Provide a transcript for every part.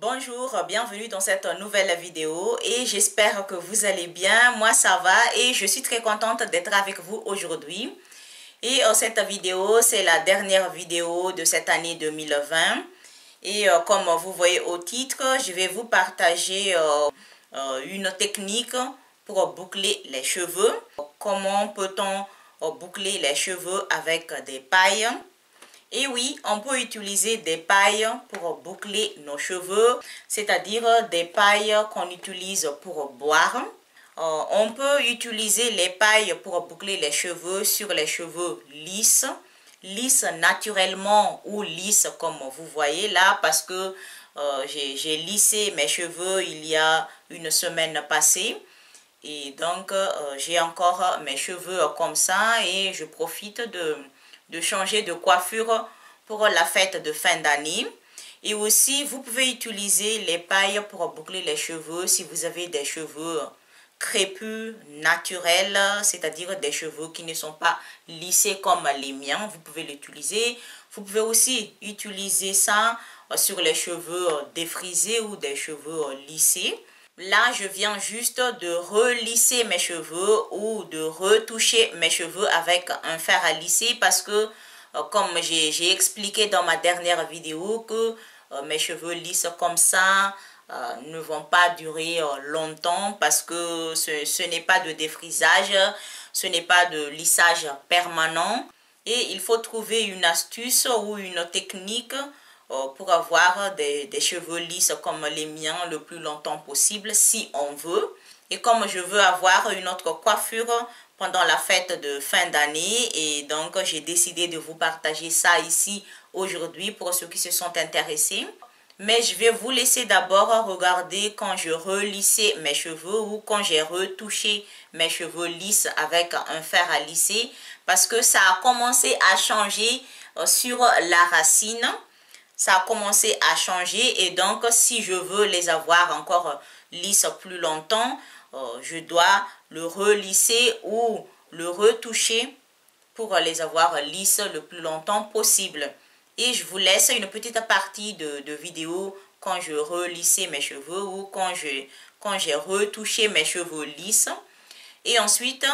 Bonjour, bienvenue dans cette nouvelle vidéo et j'espère que vous allez bien. Moi ça va et je suis très contente d'être avec vous aujourd'hui. Et cette vidéo, c'est la dernière vidéo de cette année 2020. Et comme vous voyez au titre, je vais vous partager une technique pour boucler les cheveux. Comment peut-on boucler les cheveux avec des pailles? Et oui, on peut utiliser des pailles pour boucler nos cheveux, c'est-à-dire des pailles qu'on utilise pour boire. On peut utiliser les pailles pour boucler les cheveux sur les cheveux lisses, lisses naturellement ou lisses comme vous voyez là, parce que j'ai lissé mes cheveux il y a une semaine passée. Et donc, j'ai encore mes cheveux comme ça et je profite de changer de coiffure pour la fête de fin d'année. Et aussi, vous pouvez utiliser les pailles pour boucler les cheveux si vous avez des cheveux crépus, naturels, c'est-à-dire des cheveux qui ne sont pas lissés comme les miens. Vous pouvez l'utiliser. Vous pouvez aussi utiliser ça sur les cheveux défrisés ou des cheveux lissés. Là, je viens juste de relisser mes cheveux ou de retoucher mes cheveux avec un fer à lisser parce que, comme j'ai expliqué dans ma dernière vidéo, que mes cheveux lisses comme ça ne vont pas durer longtemps parce que ce n'est pas de défrisage, ce n'est pas de lissage permanent. Et il faut trouver une astuce ou une technique pour avoir des cheveux lisses comme les miens le plus longtemps possible si on veut. Et comme je veux avoir une autre coiffure pendant la fête de fin d'année, et donc j'ai décidé de vous partager ça ici aujourd'hui pour ceux qui se sont intéressés. Mais je vais vous laisser d'abord regarder quand je relissais mes cheveux ou quand j'ai retouché mes cheveux lisses avec un fer à lisser parce que ça a commencé à changer sur la racine. Ça a commencé à changer et donc si je veux les avoir encore lisses plus longtemps, je dois le relisser ou le retoucher pour les avoir lisses le plus longtemps possible. Et je vous laisse une petite partie de vidéo quand je relissais mes cheveux ou quand j'ai retouché mes cheveux lisses. Et ensuite,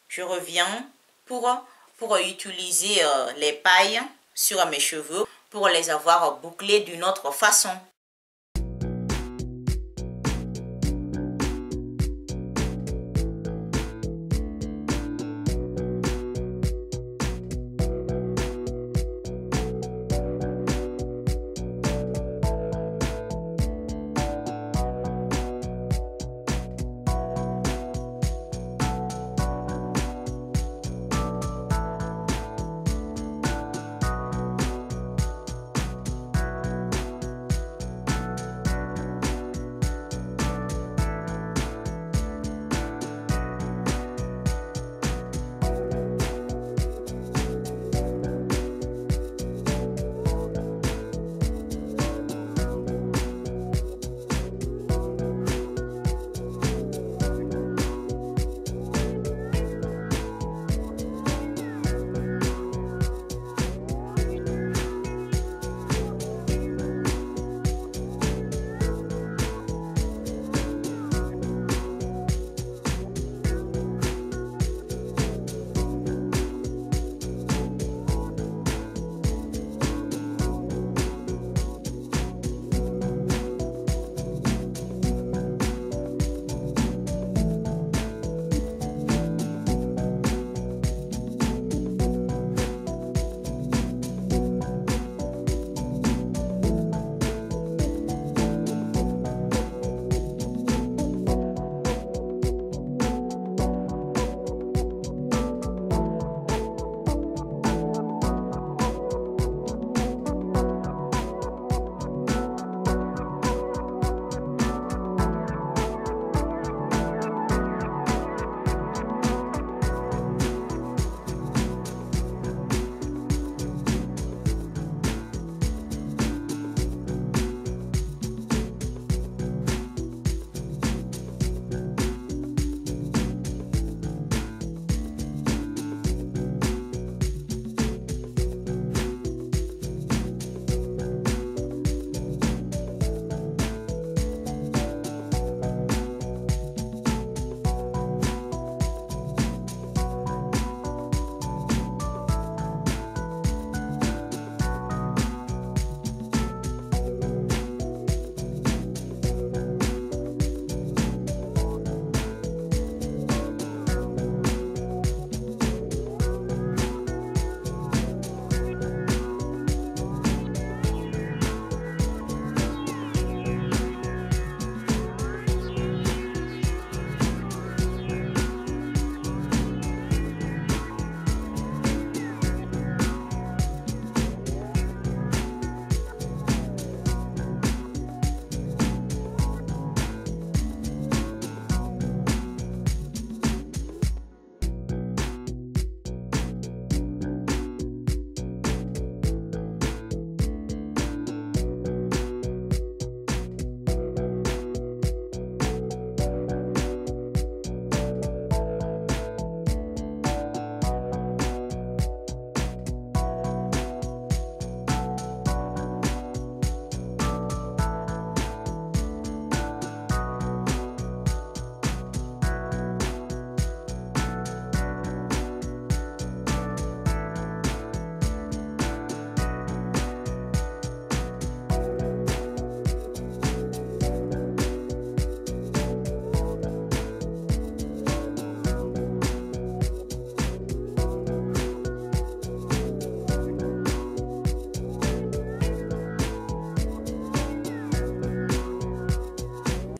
je reviens pour utiliser les pailles sur mes cheveux pour les avoir bouclés d'une autre façon.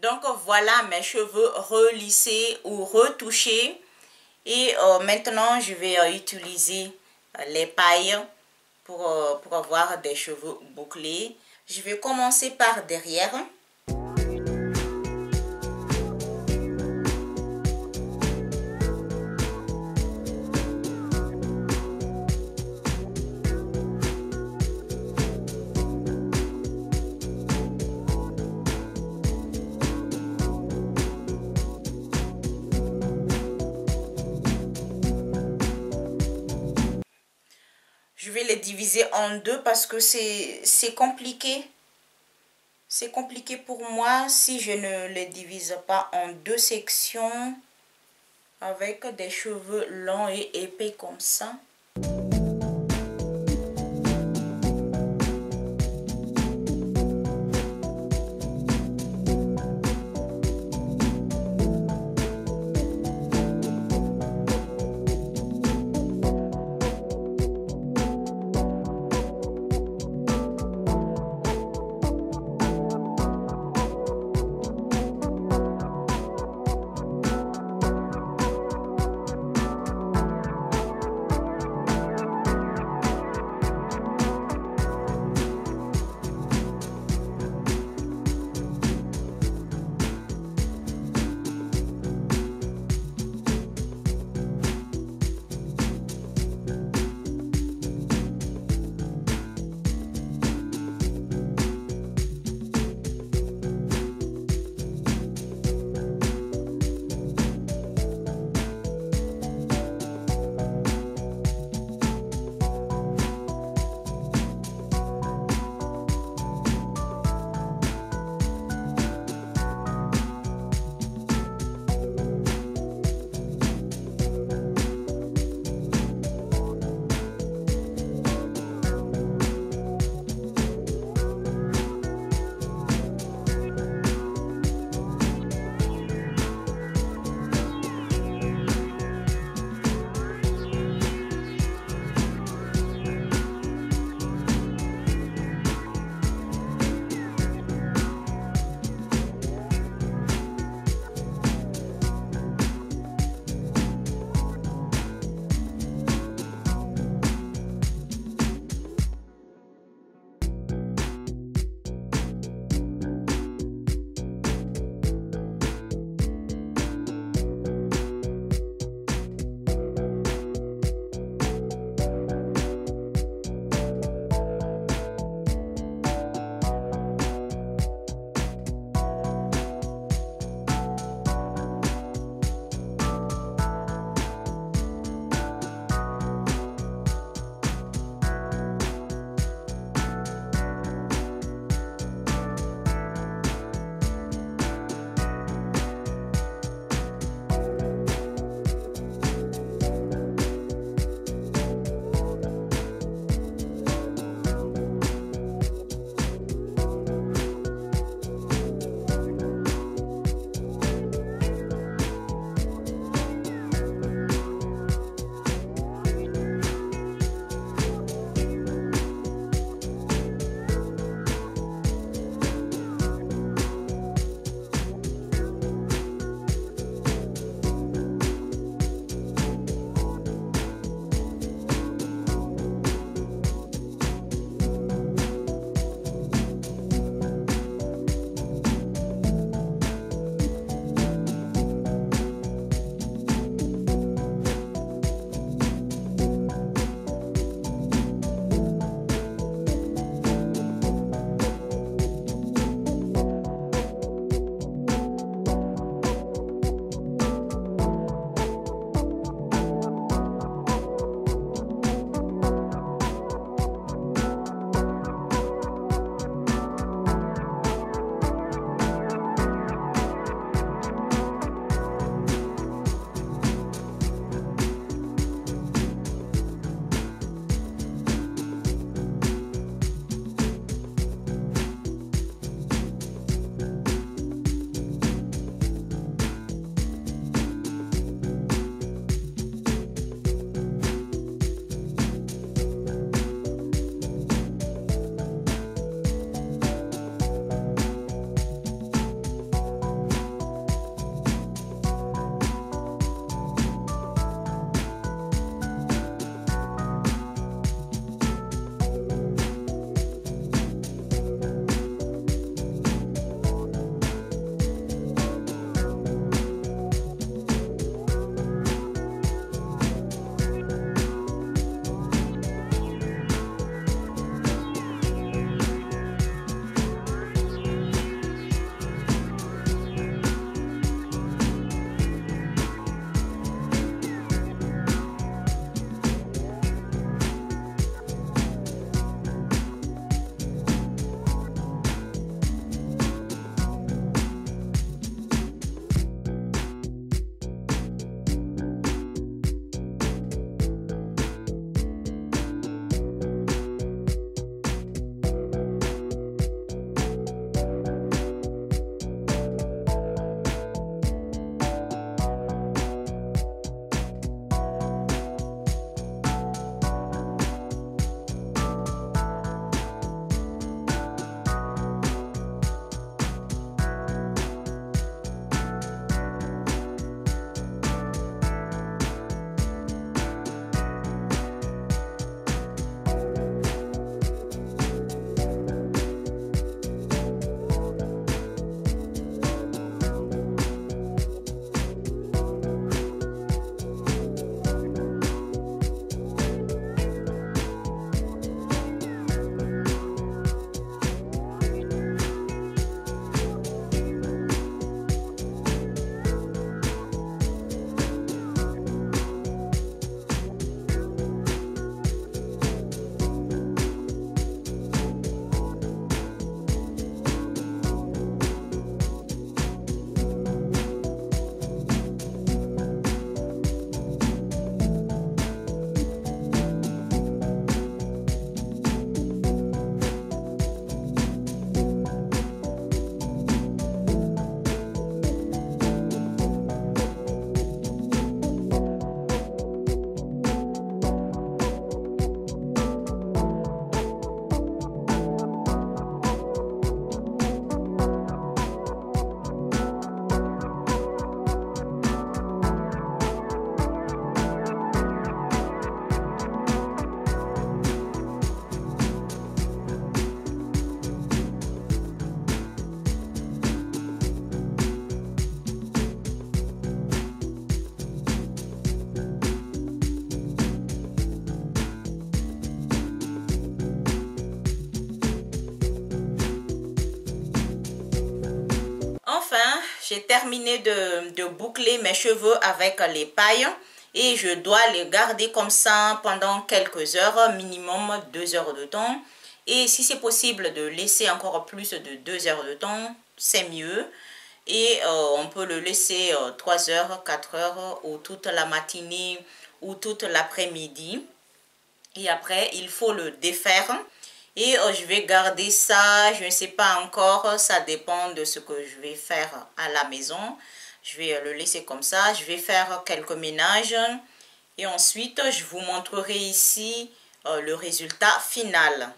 Donc voilà mes cheveux relissés ou retouchés. Et maintenant je vais utiliser les pailles pour avoir des cheveux bouclés. Je vais commencer par derrière. Je vais les diviser en deux parce que c'est compliqué. C'est compliqué pour moi si je ne les divise pas en deux sections avec des cheveux longs et épais comme ça. j'ai terminé de boucler mes cheveux avec les pailles et je dois les garder comme ça pendant quelques heures, minimum 2 heures de temps. Et si c'est possible de laisser encore plus de 2 heures de temps, c'est mieux. Et on peut le laisser 3 heures, 4 heures ou toute la matinée ou toute l'après-midi. Et après, il faut le défaire. Et je vais garder ça, je ne sais pas encore, ça dépend de ce que je vais faire à la maison. Je vais le laisser comme ça, je vais faire quelques ménages. Et ensuite, je vous montrerai ici le résultat final.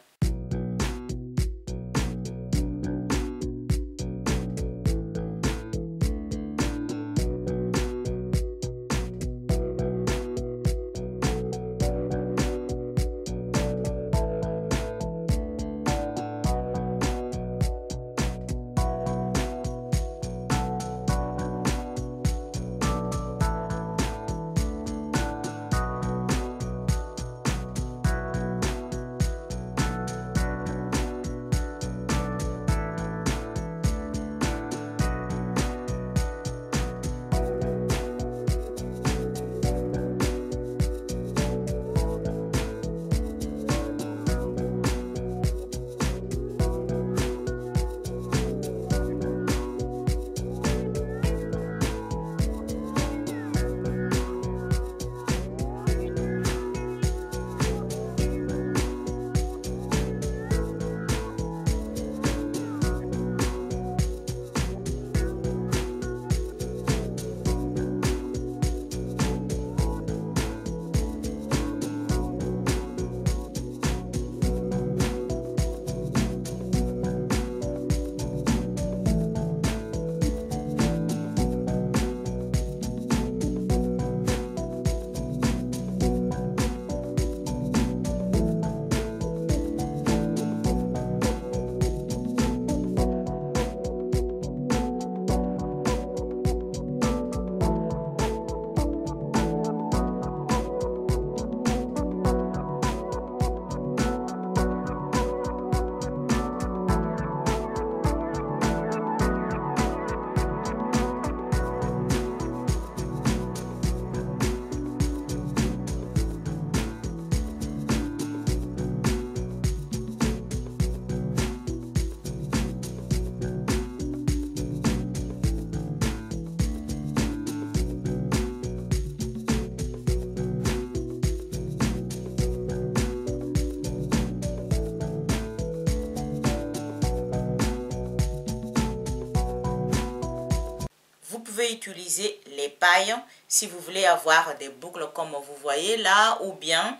Vous pouvez utiliser les pailles si vous voulez avoir des boucles comme vous voyez là, ou bien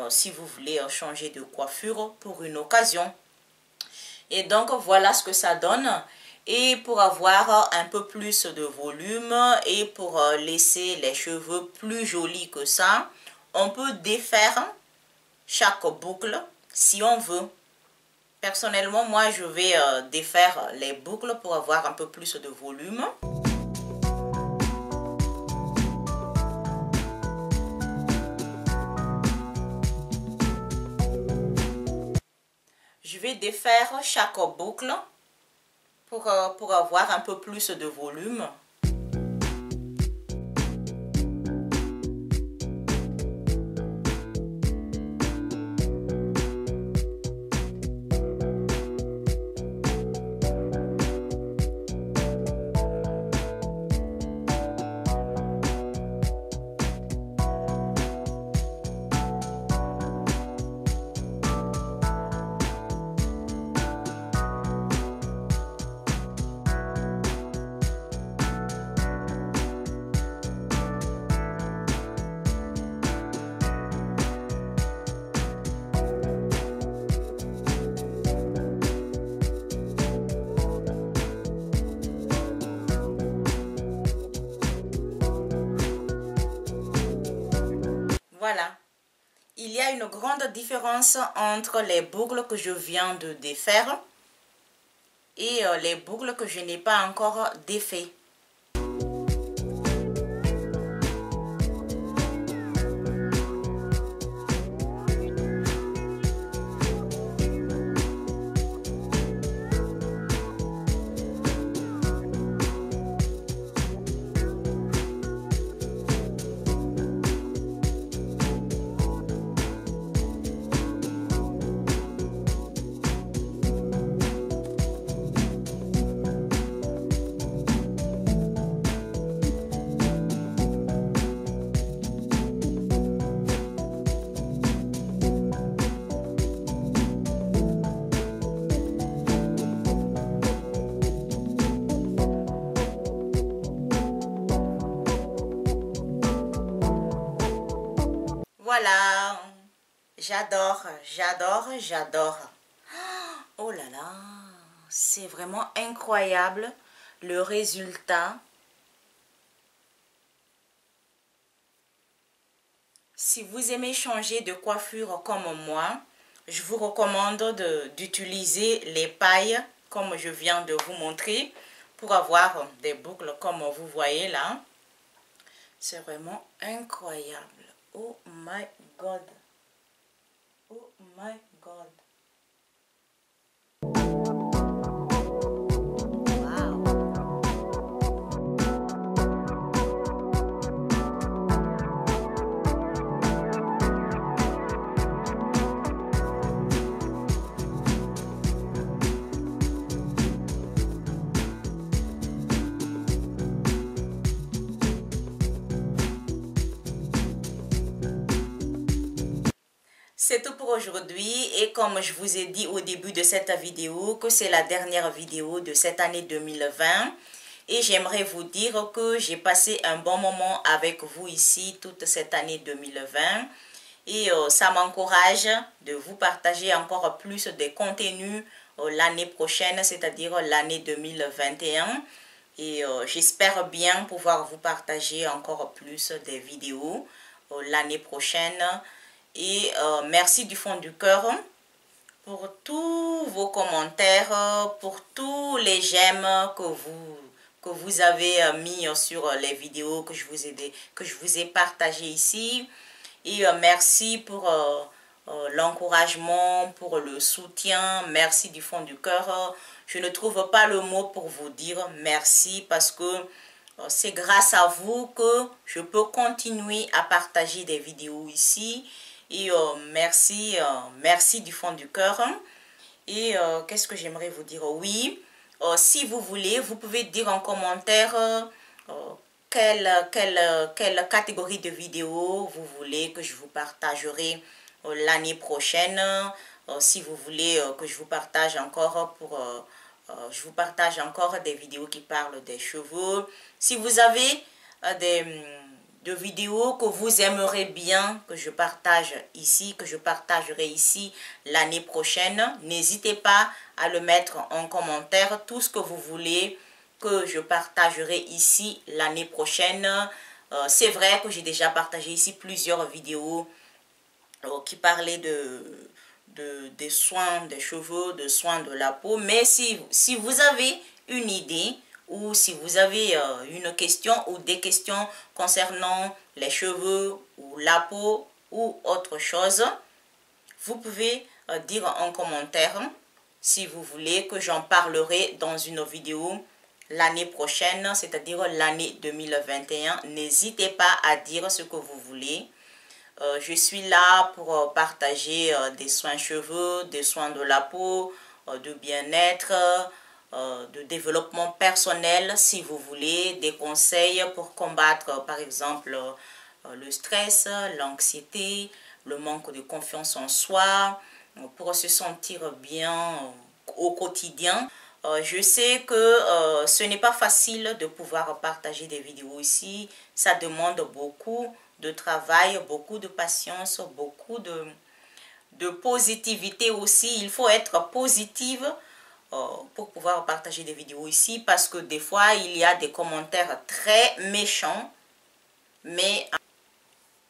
si vous voulez changer de coiffure pour une occasion. Et donc voilà ce que ça donne. Et pour avoir un peu plus de volume et pour laisser les cheveux plus jolis que ça, on peut défaire chaque boucle si on veut. Personnellement, moi je vais défaire les boucles pour avoir un peu plus de volume. Je vais défaire chaque boucle pour avoir un peu plus de volume. Voilà, il y a une grande différence entre les boucles que je viens de défaire et les boucles que je n'ai pas encore défait. voilà. J'adore, j'adore, j'adore. Oh là là, c'est vraiment incroyable le résultat. Si vous aimez changer de coiffure comme moi, je vous recommande d'utiliser les pailles comme je viens de vous montrer pour avoir des boucles comme vous voyez là. C'est vraiment incroyable. Oh my God. Oh my God. C'est tout pour aujourd'hui et comme je vous ai dit au début de cette vidéo que c'est la dernière vidéo de cette année 2020 et j'aimerais vous dire que j'ai passé un bon moment avec vous ici toute cette année 2020 et ça m'encourage de vous partager encore plus de contenus l'année prochaine, c'est-à-dire l'année 2021 et j'espère bien pouvoir vous partager encore plus des vidéos l'année prochaine. Et merci du fond du cœur pour tous vos commentaires, pour tous les j'aime que vous avez mis sur les vidéos que je vous ai partagées ici. Et merci pour l'encouragement, pour le soutien. Merci du fond du cœur. Je ne trouve pas le mot pour vous dire merci parce que c'est grâce à vous que je peux continuer à partager des vidéos ici. Et merci, merci du fond du cœur. Et qu'est-ce que j'aimerais vous dire? Oui, si vous voulez, vous pouvez dire en commentaire quelle catégorie de vidéos vous voulez que je vous partagerai l'année prochaine. Si vous voulez que je vous partage encore je vous partage encore des vidéos qui parlent des cheveux. Si vous avez de vidéos que vous aimeriez bien que je partage ici, que je partagerai ici l'année prochaine, n'hésitez pas à le mettre en commentaire, tout ce que vous voulez que je partagerai ici l'année prochaine. C'est vrai que j'ai déjà partagé ici plusieurs vidéos qui parlaient des soins des cheveux, des soins de la peau, mais si vous avez une idée, ou si vous avez une question ou des questions concernant les cheveux ou la peau ou autre chose, vous pouvez dire en commentaire si vous voulez que j'en parlerai dans une vidéo l'année prochaine, c'est-à-dire l'année 2021. N'hésitez pas à dire ce que vous voulez. Je suis là pour partager des soins cheveux, des soins de la peau, de bien-être, de développement personnel si vous voulez, des conseils pour combattre par exemple le stress, l'anxiété, le manque de confiance en soi, pour se sentir bien au quotidien. Je sais que ce n'est pas facile de pouvoir partager des vidéos ici, ça demande beaucoup de travail, beaucoup de patience, beaucoup de positivité aussi. Il faut être positive pour pouvoir partager des vidéos ici parce que des fois il y a des commentaires très méchants, mais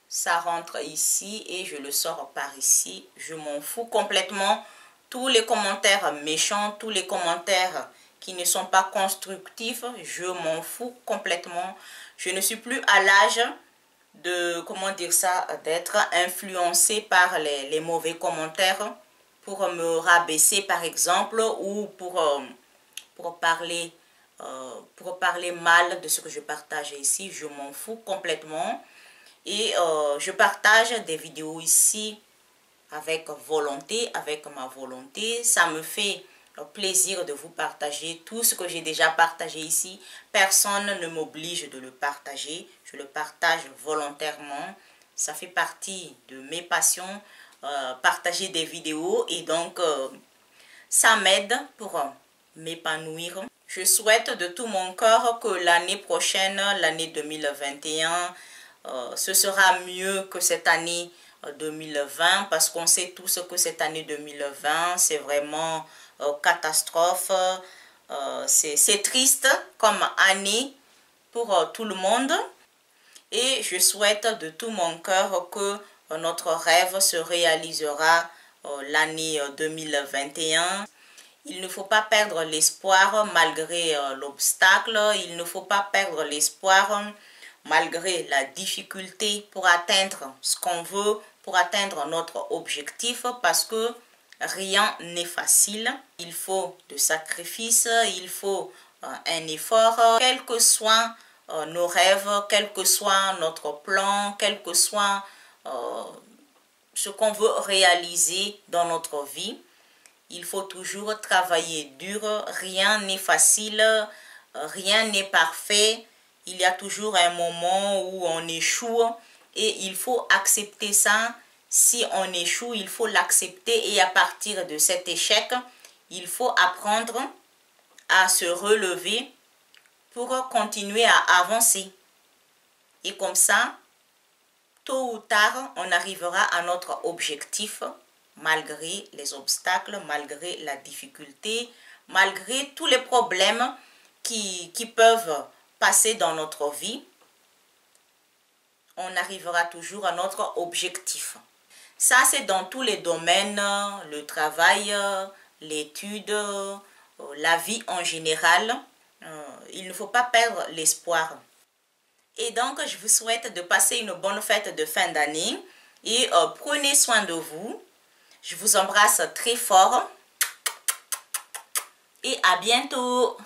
ça rentre ici et je le sors par ici. Je m'en fous complètement. Tous les commentaires méchants, tous les commentaires qui ne sont pas constructifs, je m'en fous complètement. Je ne suis plus à l'âge de, comment dire ça, d'être influencé par les mauvais commentaires pour me rabaisser par exemple ou pour parler mal de ce que je partage ici. Je m'en fous complètement et je partage des vidéos ici avec volonté, avec ma volonté. Ça me fait plaisir de vous partager tout ce que j'ai déjà partagé ici. Personne ne m'oblige de le partager. Je le partage volontairement. Ça fait partie de mes passions, partager des vidéos. Et donc, ça m'aide pour m'épanouir. Je souhaite de tout mon cœur que l'année prochaine, l'année 2021, ce sera mieux que cette année 2020 parce qu'on sait tous que cette année 2020, c'est vraiment catastrophe. C'est triste comme année pour tout le monde. Et je souhaite de tout mon cœur que notre rêve se réalisera l'année 2021. Il ne faut pas perdre l'espoir malgré l'obstacle. Il ne faut pas perdre l'espoir malgré la difficulté pour atteindre ce qu'on veut, pour atteindre notre objectif parce que rien n'est facile. Il faut de sacrifices, il faut un effort, quel que soit nos rêves, quel que soit notre plan, quel que soit ce qu'on veut réaliser dans notre vie. Il faut toujours travailler dur, rien n'est facile, rien n'est parfait. Il y a toujours un moment où on échoue et il faut accepter ça. Si on échoue, il faut l'accepter et à partir de cet échec, il faut apprendre à se relever pour continuer à avancer. Et comme ça, tôt ou tard, on arrivera à notre objectif malgré les obstacles, malgré la difficulté, malgré tous les problèmes qui peuvent passer dans notre vie. On arrivera toujours à notre objectif. Ça, c'est dans tous les domaines, le travail, l'étude, la vie en général. Il ne faut pas perdre l'espoir. Et donc, je vous souhaite de passer une bonne fête de fin d'année et prenez soin de vous. Je vous embrasse très fort et à bientôt.